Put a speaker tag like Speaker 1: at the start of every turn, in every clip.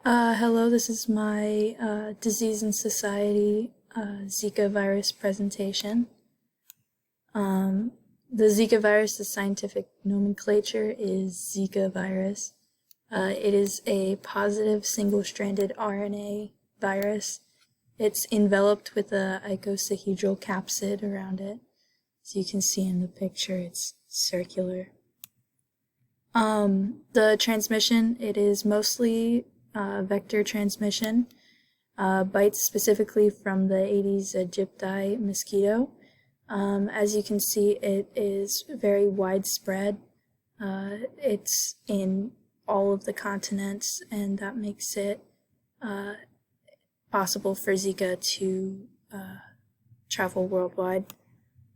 Speaker 1: Hello, this is my Disease and Society Zika virus presentation. The Zika virus, the scientific nomenclature is Zika virus. It is a positive single-stranded RNA virus. It's enveloped with a icosahedral capsid around it. As you can see in the picture, it's circular. The transmission, it is mostly vector transmission, bites specifically from the Aedes aegypti mosquito. As you can see, it is very widespread. It's in all of the continents, and that makes it possible for Zika to travel worldwide.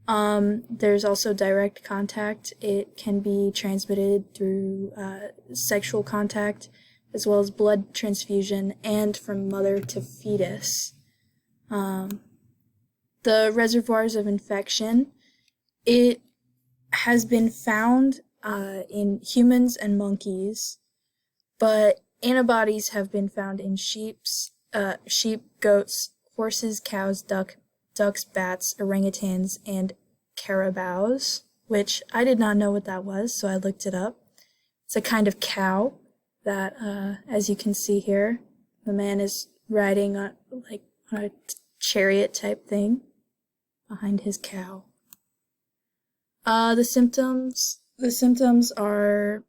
Speaker 1: There's also direct contact. It can be transmitted through sexual contact, as well as blood transfusion, and from mother to fetus. The reservoirs of infection, it has been found in humans and monkeys, but antibodies have been found in sheep, goats, horses, cows, ducks, bats, orangutans, and carabaos, which I did not know what that was, so I looked it up. It's a kind of cow that, as you can see here, the man is riding on a chariot type thing behind his cow. The symptoms are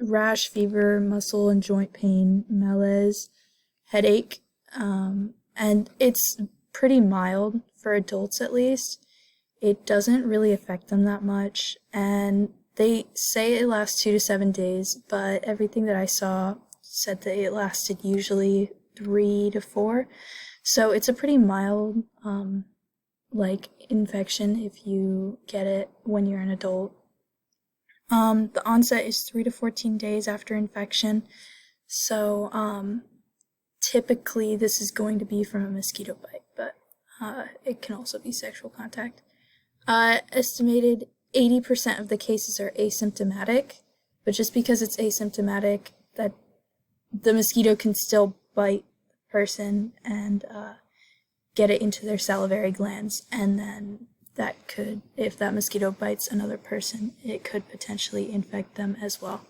Speaker 1: rash, fever, muscle and joint pain, malaise, headache, and it's pretty mild for adults at least. It doesn't really affect them that much, and they say it lasts 2 to 7 days, but everything that I saw said that it lasted usually 3 to 4. So it's a pretty mild, infection if you get it when you're an adult. The onset is 3 to 14 days after infection. So, typically this is going to be from a mosquito bite, but it can also be sexual contact. Estimated 80% of the cases are asymptomatic, but just because it's asymptomatic, that the mosquito can still bite the person and get it into their salivary glands, and then that could, if that mosquito bites another person, it could potentially infect them as well.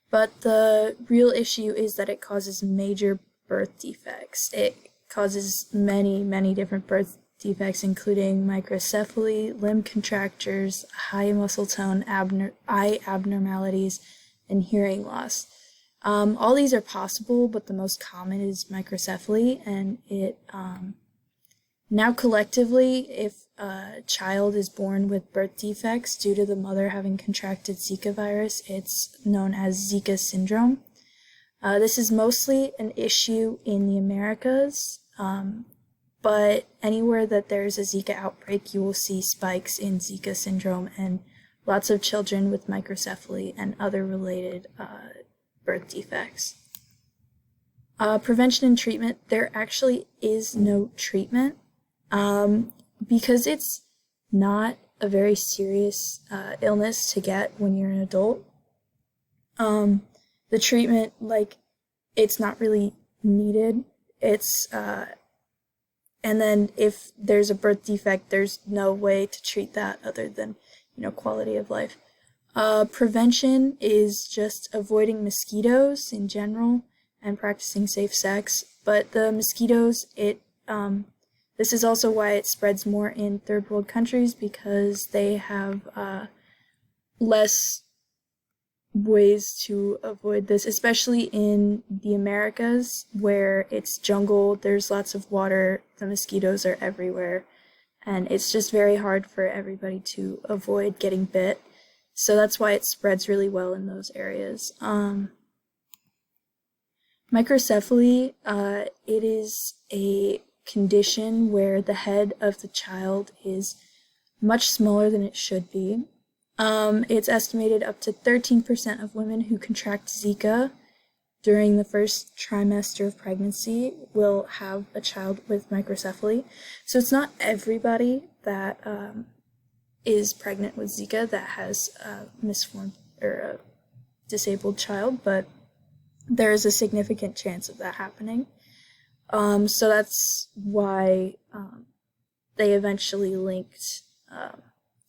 Speaker 1: But the real issue is that it causes major birth defects. It causes many, many different birth defects, including microcephaly, limb contractures, high muscle tone, eye abnormalities, and hearing loss. All these are possible, but the most common is microcephaly, and it now collectively, if a child is born with birth defects due to the mother having contracted Zika virus, it's known as Zika syndrome. This is mostly an issue in the Americas, but anywhere that there's a Zika outbreak, you will see spikes in Zika syndrome and lots of children with microcephaly and other related birth defects. Prevention and treatment, there actually is no treatment because it's not a very serious illness to get when you're an adult. The treatment, it's not really needed. It's and then if there's a birth defect, there's no way to treat that other than, quality of life. Prevention is just avoiding mosquitoes in general and practicing safe sex. But the mosquitoes, this is also why it spreads more in third world countries, because they have less ways to avoid this, especially in the Americas where it's jungle, there's lots of water, the mosquitoes are everywhere, and it's just very hard for everybody to avoid getting bit. So that's why it spreads really well in those areas. Microcephaly, it is a condition where the head of the child is much smaller than it should be. It's estimated up to 13% of women who contract Zika during the first trimester of pregnancy will have a child with microcephaly. So it's not everybody that is pregnant with Zika that has a misformed or a disabled child, but there is a significant chance of that happening. So that's why they eventually linked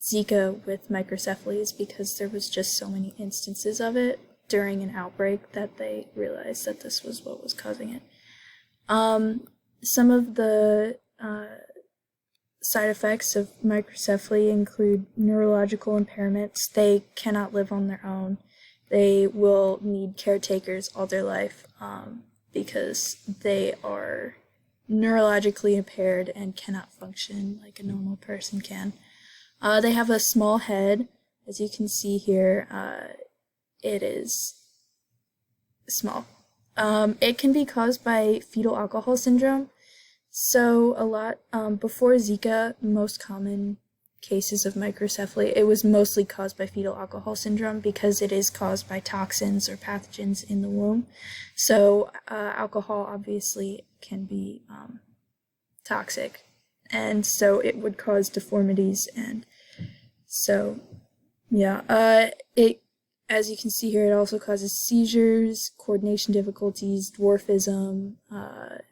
Speaker 1: Zika with microcephaly, is because there was just so many instances of it during an outbreak that they realized that this was what was causing it. Some of the side effects of microcephaly include neurological impairments. They cannot live on their own. They will need caretakers all their life because they are neurologically impaired and cannot function like a normal person can. They have a small head. As you can see here, it is small. It can be caused by fetal alcohol syndrome. So a lot, before Zika, most common cases of microcephaly, it was mostly caused by fetal alcohol syndrome because it is caused by toxins or pathogens in the womb. So alcohol obviously can be toxic, and so it would cause deformities, and so yeah, it, as you can see here, it also causes seizures, coordination difficulties, dwarfism,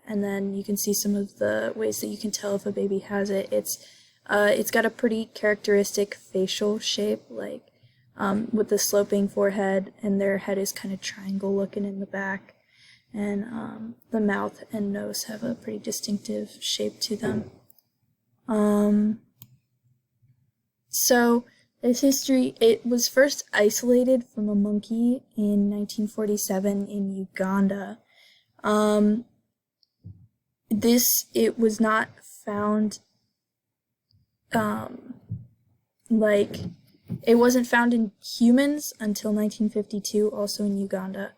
Speaker 1: and then you can see some of the ways that you can tell if a baby has it. It's got a pretty characteristic facial shape, like with the sloping forehead, and their head is kind of triangle looking in the back, and the mouth and nose have a pretty distinctive shape to them. So this history, it was first isolated from a monkey in 1947 in Uganda. It was not found, it wasn't found in humans until 1952, also in Uganda.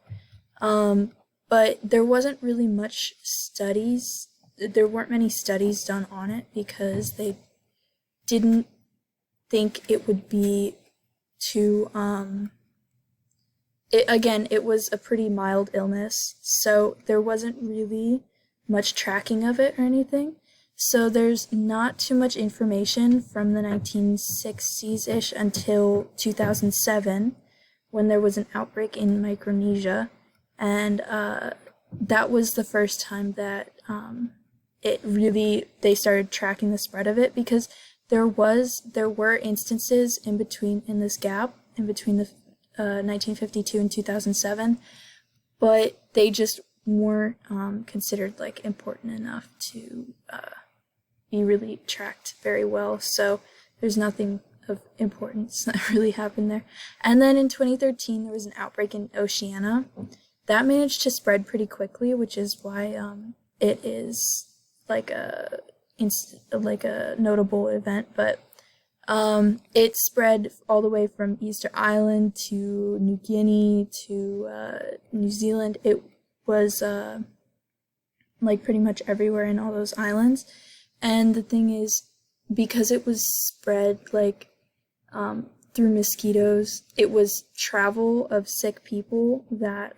Speaker 1: But there wasn't really much studies, there weren't many studies done on it because they didn't think it would be too, it was a pretty mild illness, so there wasn't really much tracking of it or anything. So there's not too much information from the 1960s-ish until 2007, when there was an outbreak in Micronesia, and that was the first time that they started tracking the spread of it, because there were instances in this gap in between the 1952 and 2007, but they just weren't considered like important enough to be really tracked very well. So there's nothing of importance that really happened there. And then in 2013 there was an outbreak in Oceania that managed to spread pretty quickly, which is why it is like a notable event, but it spread all the way from Easter Island to New Guinea to New Zealand. It was pretty much everywhere in all those islands. And the thing is, because it was spread through mosquitoes, it was travel of sick people that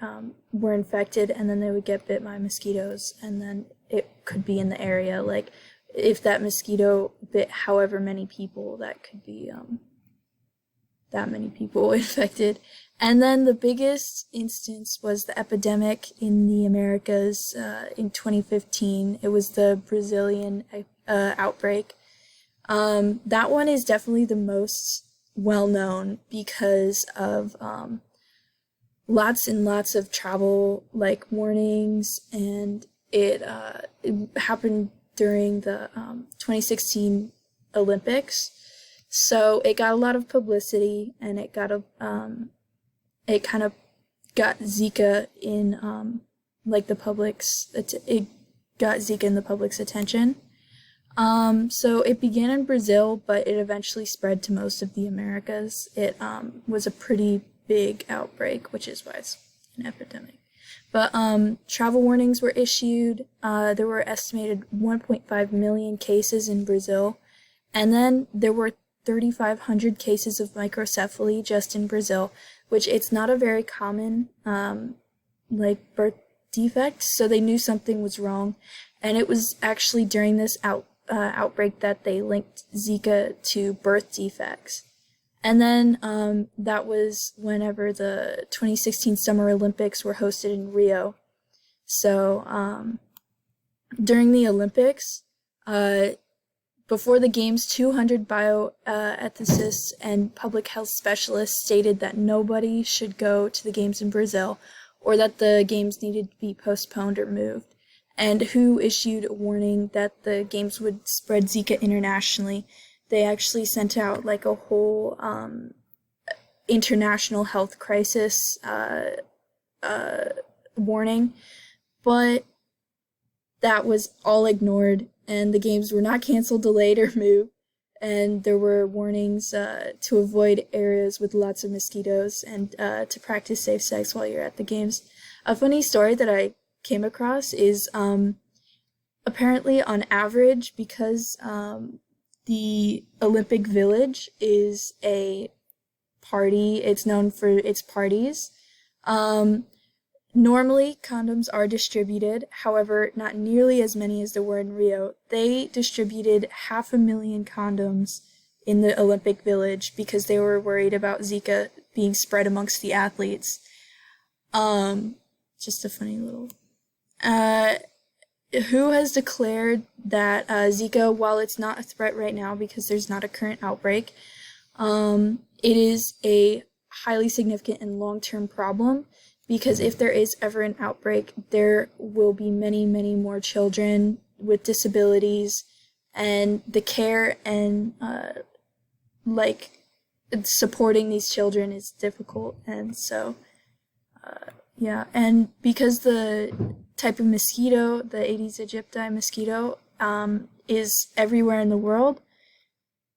Speaker 1: were infected, and then they would get bit by mosquitoes, and then it could be in the area. Like, if that mosquito bit however many people, that could be that many people infected. And then the biggest instance was the epidemic in the Americas in 2015. It was the Brazilian outbreak. That one is definitely the most well known because of lots and lots of travel warnings, and it happened during the 2016 Olympics. So it got a lot of publicity, and it got it kind of got Zika in it got Zika in the public's attention. So it began in Brazil, but it eventually spread to most of the Americas. It was a pretty big outbreak, which is why it's an epidemic. But travel warnings were issued. There were estimated 1.5 million cases in Brazil, and then there were 3,500 cases of microcephaly just in Brazil, which it's not a very common birth defect, so they knew something was wrong. And it was actually during this outbreak that they linked Zika to birth defects. And then that was whenever the 2016 Summer Olympics were hosted in Rio. So during the Olympics, uh, before the games, 200 bioethicists and public health specialists stated that nobody should go to the games in Brazil or that the games needed to be postponed or moved, and WHO issued a warning that the games would spread Zika internationally. They actually sent out like a whole international health crisis warning, but that was all ignored, and the games were not canceled, delayed, or moved. And there were warnings to avoid areas with lots of mosquitoes and to practice safe sex while you're at the games. A funny story that I came across is apparently, on average, because the Olympic Village is a party, it's known for its parties. Normally, condoms are distributed, however, not nearly as many as there were in Rio. They distributed 500,000 condoms in the Olympic Village because they were worried about Zika being spread amongst the athletes. Just a funny little. WHO has declared that Zika, while it's not a threat right now because there's not a current outbreak, it is a highly significant and long-term problem. Because if there is ever an outbreak, there will be many, many more children with disabilities, and the care and supporting these children is difficult. And so, yeah, and because the type of mosquito, the Aedes aegypti mosquito, is everywhere in the world,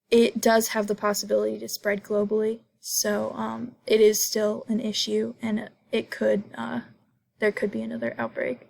Speaker 1: it does have the possibility to spread globally. So it is still an issue, and there could be another outbreak.